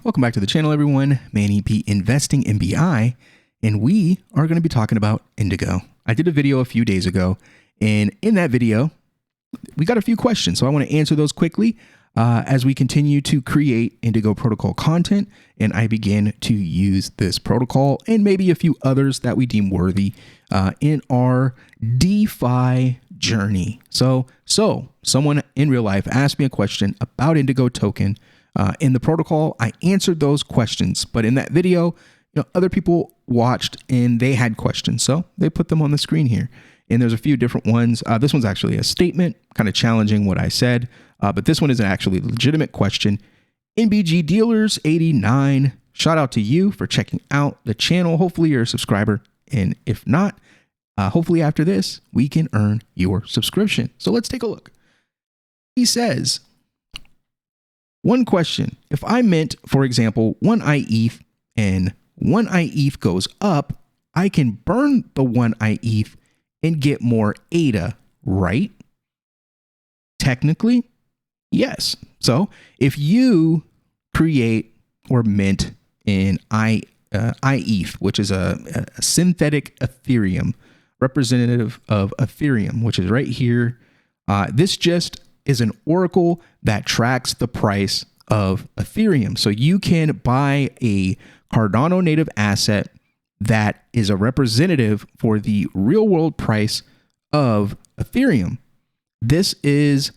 Welcome back to the channel, everyone. Manny P Investing MBI, and we are going to be talking about Indigo. I did a video a few days ago, and in that video, we got a few questions, so I want to answer those quickly as we continue to create Indigo protocol content, and I begin to use this protocol and maybe a few others that we deem worthy in our DeFi journey. So someone in real life asked me a question about Indigo token. In the protocol, I answered those questions, but in that video, other people watched and they had questions, so they put them on the screen here. And there's a few different ones. This one's actually a statement, kind of challenging what I said, but this one is actually a legitimate question. NBG Dealers 89, shout out to you for checking out the channel. Hopefully you're a subscriber, and if not, hopefully after this, we can earn your subscription. So let's take a look. He says, one question: if I mint, for example, one iETH and one iETH goes up, I can burn the one iETH and get more ADA, right? Technically, yes. So if you create or mint in iETH, which is a synthetic Ethereum, representative of Ethereum, which is right here, this just is an oracle that tracks the price of Ethereum. So you can buy a Cardano native asset that is a representative for the real world price of Ethereum. This is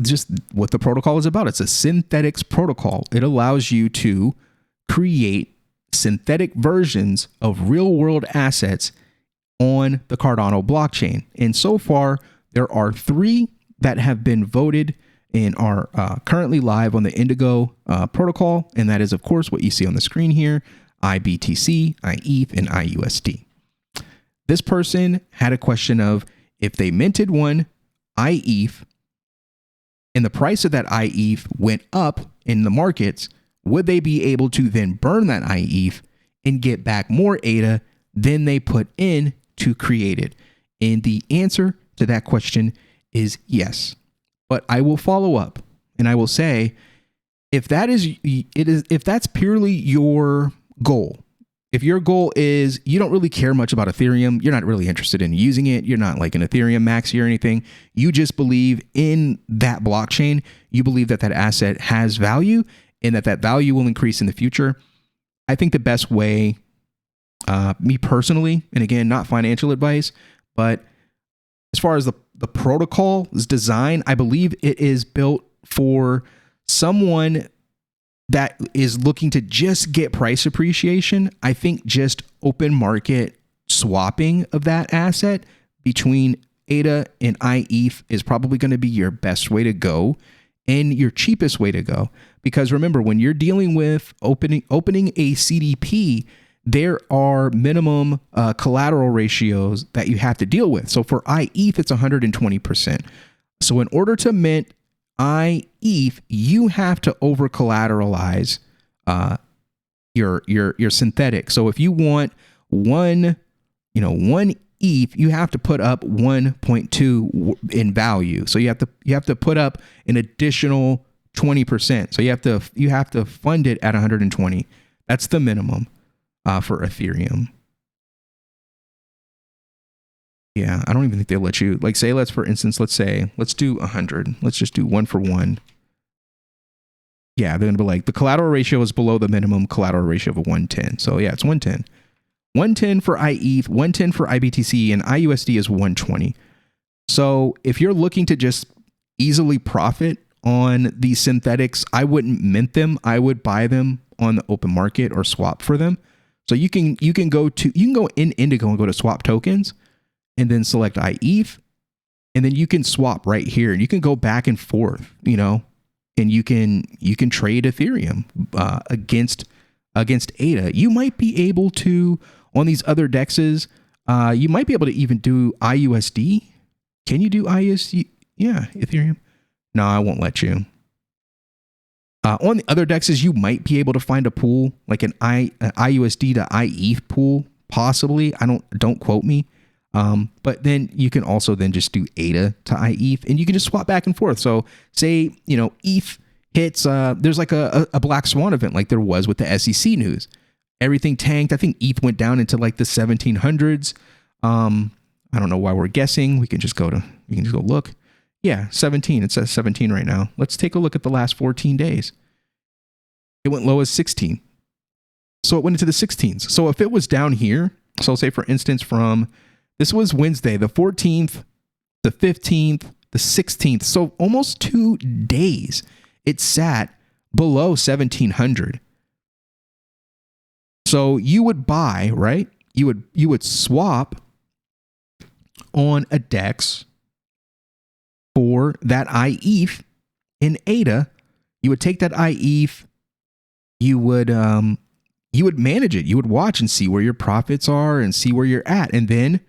just what the protocol is about. It's a synthetics protocol. It allows you to create synthetic versions of real world assets on the Cardano blockchain. And so far, there are 3 that have been voted and are currently live on the Indigo protocol. And that is, of course, what you see on the screen here: iBTC, iETH, and iUSD. This person had a question of, if they minted one iETH and the price of that iETH went up in the markets, would they be able to then burn that iETH and get back more ADA than they put in to create it? And the answer to that question is yes. But I will follow up and I will say, if that's purely your goal, if your goal is you don't really care much about Ethereum, you're not really interested in using it, you're not like an Ethereum maxi or anything, you just believe in that blockchain, you believe that that asset has value and that that value will increase in the future, I think the best way, me personally, and again, not financial advice, but as far as the protocol's design, I believe it is built for someone that is looking to just get price appreciation. I think just open market swapping of that asset between ADA and iETH is probably going to be your best way to go and your cheapest way to go. Because remember, when you're dealing with opening a CDP, there are minimum collateral ratios that you have to deal with. So for iETH, it's 120%. So in order to mint iETH, you have to over collateralize your synthetic. So if you want one ETH, you have to put up 1.2 in value. So you have to put up an additional 20%. So you have to fund it at 120. That's the minimum for Ethereum. Yeah, I don't even think they'll let you, like, say, let's do 100. Let's just do 1 for 1. Yeah, they're gonna be like, the collateral ratio is below the minimum collateral ratio of a 110. So yeah, it's 110. 110 for iETH, 110 for iBTC, and iUSD is 120. So if you're looking to just easily profit on these synthetics, I wouldn't mint them. I would buy them on the open market or swap for them. So you can go in Indigo and go to swap tokens and then select iETH, and then you can swap right here and you can go back and forth, and you can trade Ethereum against ADA. You might be able to, on these other dexes, you might be able to even do iUSD. Can you do iUSD? Yeah, Ethereum. No, I won't let you. On the other dexes, you might be able to find a pool, like an iUSD to iETH pool, possibly. Don't quote me. But then you can also then just do ADA to iETH, and you can just swap back and forth. So say, ETH hits, there's like a black swan event like there was with the SEC news. Everything tanked. I think ETH went down into like the 1700s. I don't know why we're guessing. We can just go look. Yeah, 17. It says 17 right now. Let's take a look at the last 14 days. It went low as 16. So it went into the 16s. So if it was down here, so say for instance this was Wednesday, the 14th, the 15th, the 16th. So almost 2 days it sat below 1700. So you would buy, right? You would swap on a DEX for that iETH in ADA. You would take that iETH, you would manage it. You would watch and see where your profits are and see where you're at. And then,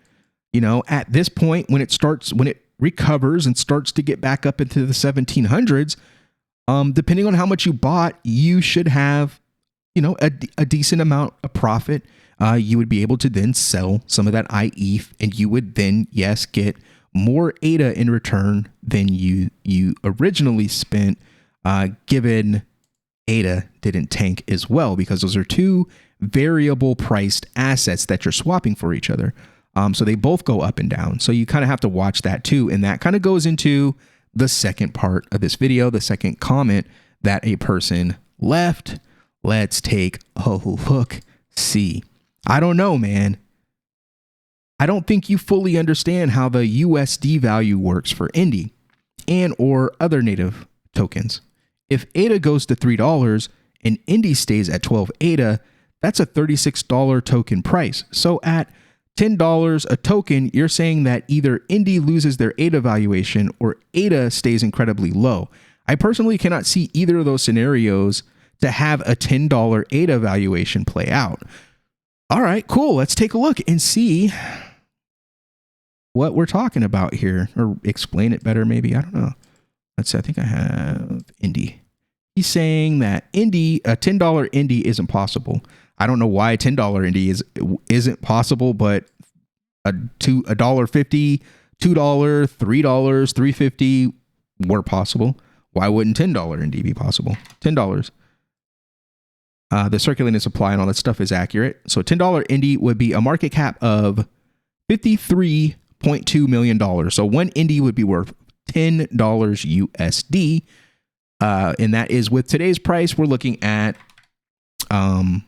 at this point, when it recovers and starts to get back up into the 1700s, depending on how much you bought, you should have, a decent amount of profit. You would be able to then sell some of that iETH, and you would then, yes, get more ADA in return than you originally spent, given ADA didn't tank as well, because those are two variable priced assets that you're swapping for each other. So they both go up and down. So you kind of have to watch that too. And that kind of goes into the second part of this video, the second comment that a person left. Let's take a look. See. I don't know, man. I don't think you fully understand how the USD value works for Indy and or other native tokens. If ADA goes to $3 and Indy stays at 12 ADA, that's a $36 token price. So at $10 a token, you're saying that either Indy loses their ADA valuation or ADA stays incredibly low. I personally cannot see either of those scenarios to have a $10 ADA valuation play out. All right, cool. Let's take a look and see what we're talking about here, or explain it better maybe. I don't know. Let's see. I think I have Indy. He's saying that a $10 Indy isn't possible. I don't know why a $10 Indy isn't possible, but $1.50, $2, $3, $3.50 were possible. Why wouldn't $10 Indy be possible? $10. The circulating supply and all that stuff is accurate. So $10 Indy would be a market cap of $53.2 million. So one Indy would be worth $10 USD. And that is, with today's price, we're looking at a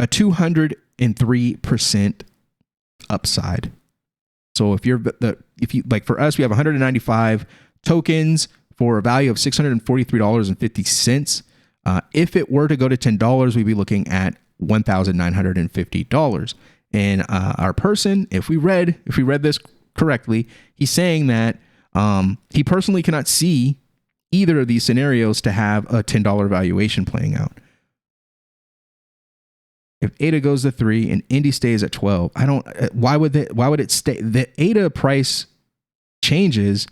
203% upside. So if you like, for us, we have 195 tokens for a value of $643.50. If it were to go to $10, we'd be looking at $1,950. And our person, if we read this correctly, he's saying that he personally cannot see either of these scenarios to have a $10 valuation playing out. If ADA goes to 3 and Indy stays at 12, why would it stay? The ADA price changes.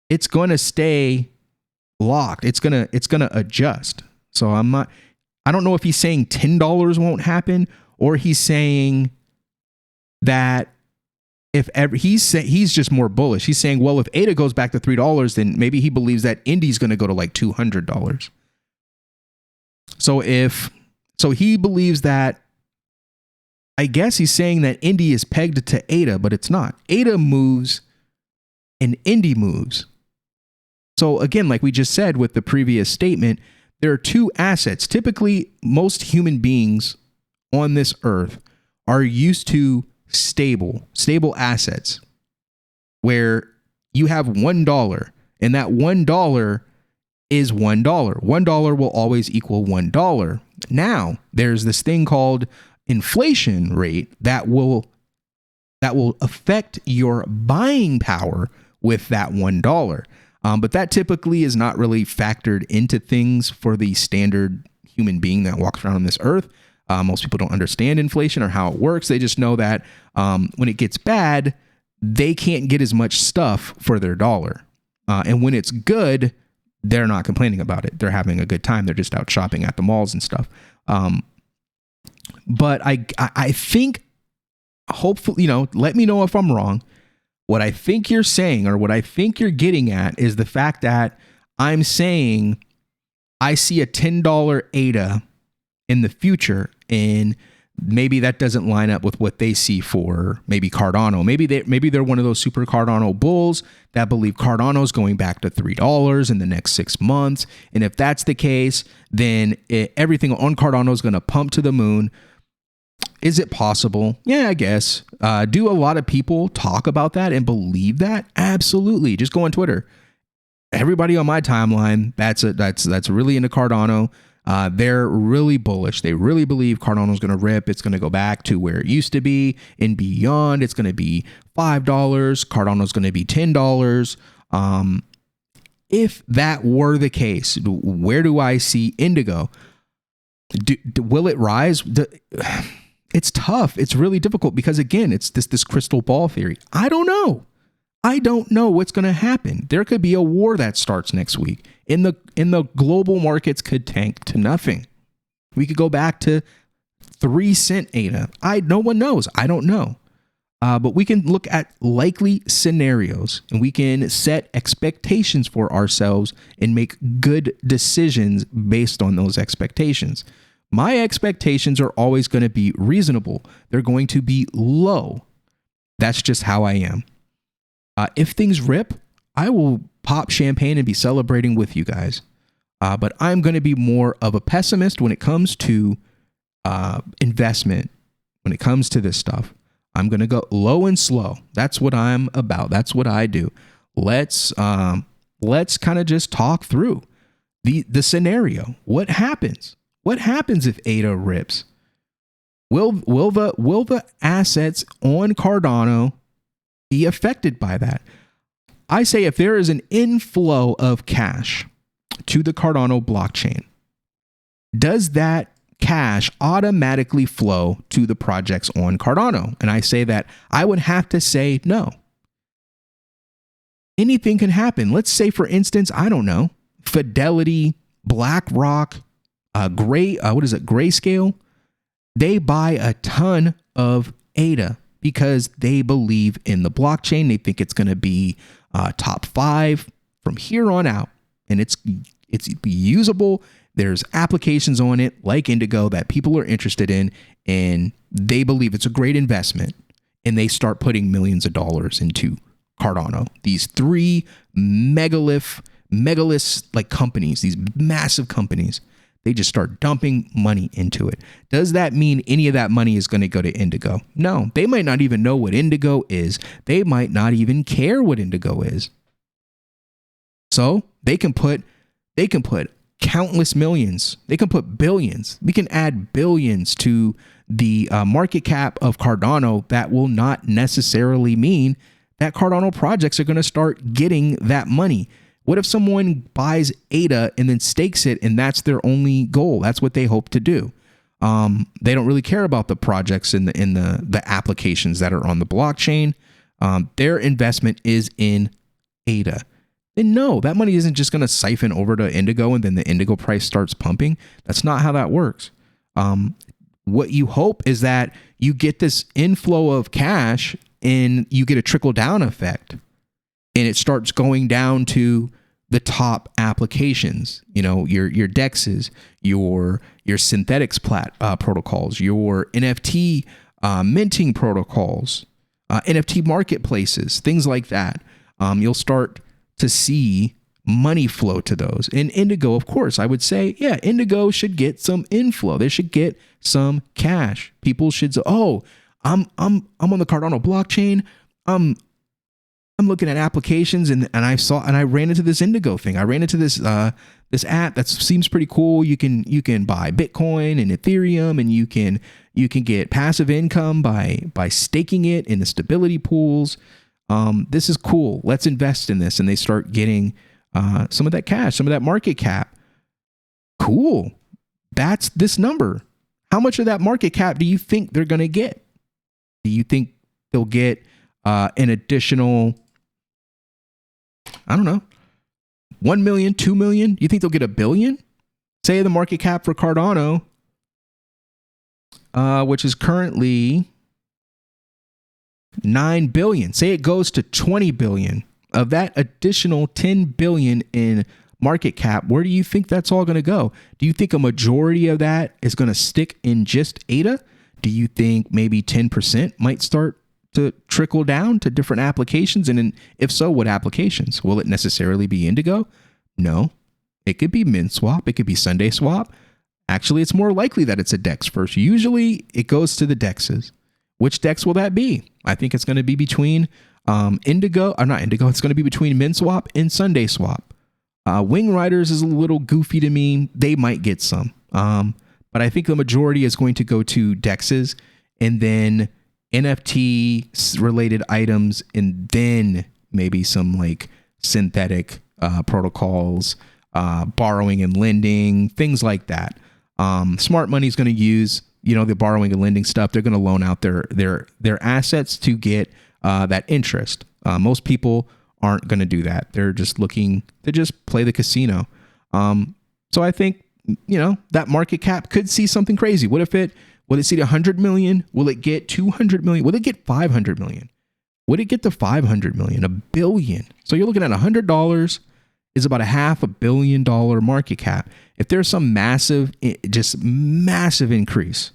It's going to stay locked. It's going to adjust. So I don't know if he's saying $10 won't happen, or he's saying that he's just more bullish. He's saying, well, if ADA goes back to $3, then maybe he believes that Indy's going to go to like $200. So he believes that, I guess he's saying that Indy is pegged to ADA, but it's not. ADA moves and Indy moves. So again, like we just said with the previous statement, there are two assets. Typically, most human beings on this earth are used to stable assets where you have $1, and that $1 is $1. $1 will always equal $1. Now, there's this thing called inflation rate that will affect your buying power with that $1. But that typically is not really factored into things for the standard human being that walks around on this earth. Most people don't understand inflation or how it works. They just know that when it gets bad, they can't get as much stuff for their dollar. And when it's good, they're not complaining about it. They're having a good time. They're just out shopping at the malls and stuff. But I think, hopefully, let me know if I'm wrong. What I think you're saying, or what I think you're getting at, is the fact that I'm saying I see a $10 ADA in the future, and maybe that doesn't line up with what they see for maybe Cardano. Maybe they're one of those super Cardano bulls that believe Cardano's going back to $3 in the next 6 months. And if that's the case, then everything on Cardano is going to pump to the moon. Is it possible? Yeah, I guess. Do a lot of people talk about that and believe that? Absolutely. Just go on Twitter. Everybody on my timeline that's really into Cardano. They're really bullish. They really believe Cardano's going to rip. It's going to go back to where it used to be and beyond. It's going to be $5. Cardano's going to be $10. If that were the case, where do I see Indigo? Will it rise? It's tough. It's really difficult because, again, it's this crystal ball theory. I don't know. I don't know what's going to happen. There could be a war that starts next week. In the global markets could tank to nothing. We could go back to 3-cent ADA. No one knows. I don't know. But we can look at likely scenarios, and we can set expectations for ourselves and make good decisions based on those expectations. My expectations are always going to be reasonable. They're going to be low. That's just how I am. If things rip, I will pop champagne and be celebrating with you guys. But I'm going to be more of a pessimist when it comes to investment, when it comes to this stuff. I'm going to go low and slow. That's what I'm about. That's what I do. Let's kind of just talk through the scenario. What happens? What happens if ADA rips? Will the assets on Cardano be affected by that? I say if there is an inflow of cash to the Cardano blockchain, does that cash automatically flow to the projects on Cardano? And I say that I would have to say no. Anything can happen. Let's say, for instance, I don't know, Fidelity, BlackRock, Grayscale, they buy a ton of ADA because they believe in the blockchain. They think it's going to be top 5 from here on out, and it's usable. There's applications on it like Indigo that people are interested in, and they believe it's a great investment, and they start putting millions of dollars into Cardano. These 3 megalith like companies, these massive companies, they just start dumping money into it. Does that mean any of that money is going to go to Indigo? No, they might not even know what Indigo is. They might not even care what Indigo is. So they can put countless millions. They can put billions. We can add billions to the market cap of Cardano. That will not necessarily mean that Cardano projects are going to start getting that money. What if someone buys ADA and then stakes it, and that's their only goal? That's what they hope to do. They don't really care about the projects in the applications that are on the blockchain. Their investment is in ADA. Then no, that money isn't just going to siphon over to Indigo and then the Indigo price starts pumping. That's not how that works. What you hope is that you get this inflow of cash and you get a trickle down effect. And it starts going down to the top applications, your DEXs, your synthetics protocols, your NFT minting protocols, NFT marketplaces, things like that. You'll start to see money flow to those. And Indigo, of course, I would say, yeah, Indigo should get some inflow. They should get some cash. People should say, oh, I'm on the Cardano blockchain. I'm looking at applications and I ran into this Indigo thing. I ran into this app that seems pretty cool. You can buy Bitcoin and Ethereum, and you can get passive income by staking it in the stability pools. This is cool. Let's invest in this. And they start getting some of that cash, some of that market cap. Cool. That's this number. How much of that market cap do you think they're going to get? Do you think they'll get an additional, I don't know, 1 million, 2 million? You think they'll get $1 billion? Say the market cap for Cardano, which is currently 9 billion. Say it goes to 20 billion. Of that additional 10 billion in market cap, where do you think that's all going to go? Do you think a majority of that is going to stick in just ADA? Do you think maybe 10% might start to trickle down to different applications? And if so, what applications? Will it necessarily be Indigo? No. It could be MinSwap. It could be Sunday Swap. Actually, it's more likely that it's a DEX first. Usually it goes to the DEXs. Which DEX will that be? I think it's going to be between Indigo, or not Indigo, it's going to be between MinSwap and Sunday Swap. Wing Riders is a little goofy to me. They might get some. But I think the majority is going to go to DEXs and then NFT related items, and then maybe some like synthetic protocols, borrowing and lending, things like that. Smart money is going to use, the borrowing and lending stuff. They're going to loan out their assets to get that interest. Most people aren't going to do that. They're just looking to just play the casino. So I think, that market cap could see something crazy. Will it see 100 million? Will it get 200 million? Will it get 500 million? Would it get to 500 million, $1 billion? So you're looking at $100 is about $500 million market cap. If there's some massive increase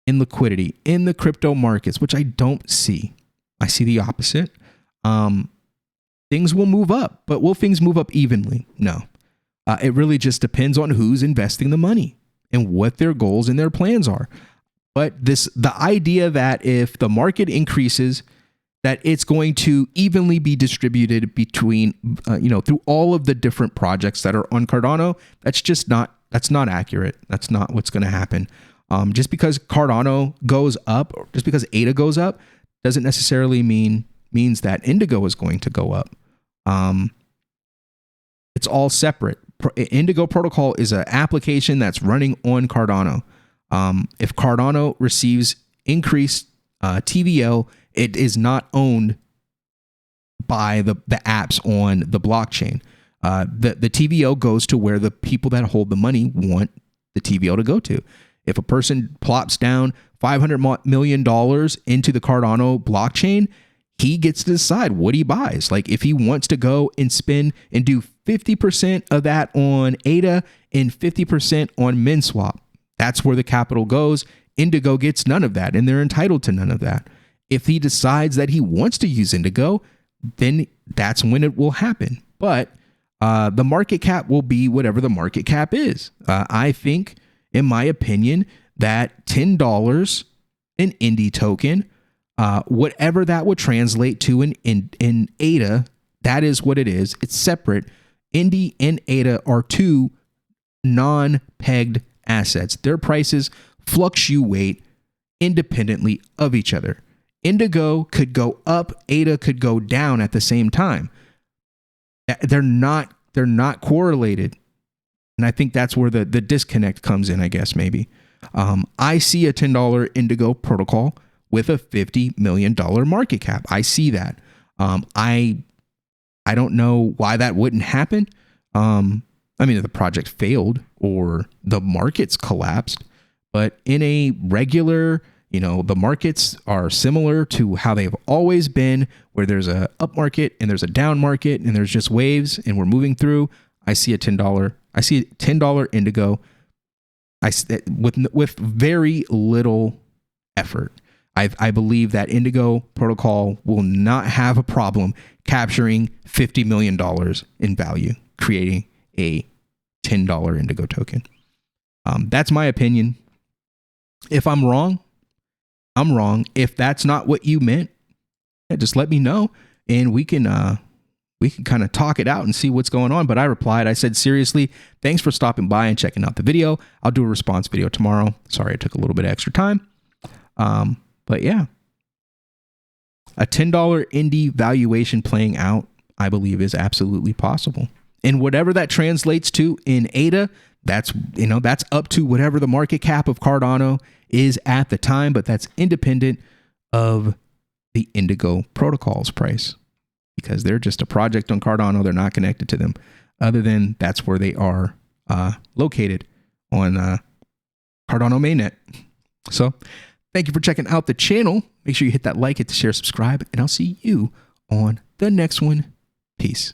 in liquidity in the crypto markets, which I don't see, I see the opposite. Things will move up, but will things move up evenly? No. It really just depends on who's investing the money and what their goals and their plans are. But the idea that if the market increases, that it's going to evenly be distributed between, through all of the different projects that are on Cardano, that's not accurate. That's not what's going to happen. Just because Cardano goes up, or just because ADA goes up, doesn't necessarily means that Indigo is going to go up. It's all separate. Indigo protocol is an application that's running on Cardano. If Cardano receives increased TVL, it is not owned by the apps on the blockchain. The TVL goes to where the people that hold the money want the TVL to go to. If a person plops down $500 million into the Cardano blockchain, he gets to decide what he buys. Like if he wants to go and spend and do 50% of that on ADA and 50% on MinSwap, that's where the capital goes. Indigo gets none of that, and they're entitled to none of that. If he decides that he wants to use Indigo, then that's when it will happen. But the market cap will be whatever the market cap is. I think, in my opinion, that $10 an Indy token, whatever that would translate to in ADA, that is what it is. It's separate. Indy and ADA are two non-pegged assets. Their prices fluctuate independently of each other. Indigo could go up, ADA could go down at the same time. They're not correlated. And I think that's where the disconnect comes in, I guess, maybe. I see a $10 Indigo protocol with a $50 million market cap. I see that. I don't know why that wouldn't happen. If the project failed or the markets collapsed, but in a regular, the markets are similar to how they've always been, where there's a up market and there's a down market and there's just waves and we're moving through. I see a $10 Indigo. With very little effort. I believe that Indigo protocol will not have a problem capturing $50 million in value, creating a $10 Indigo token. That's my opinion. If I'm wrong, I'm wrong. If that's not what you meant, just let me know, and we can kind of talk it out and see what's going on. But I replied, I said, seriously, thanks for stopping by and checking out the video. I'll do a response video tomorrow. Sorry, it took a little bit of extra time. But yeah, a $10 Indy valuation playing out, I believe, is absolutely possible. And whatever that translates to in ADA, that's up to whatever the market cap of Cardano is at the time, but that's independent of the Indigo protocol's price, because they're just a project on Cardano. They're not connected to them, other than that's where they are located on Cardano mainnet. So Thank you for checking out the channel. Make sure you hit that like, hit the share, subscribe, and I'll see you on the next one. Peace.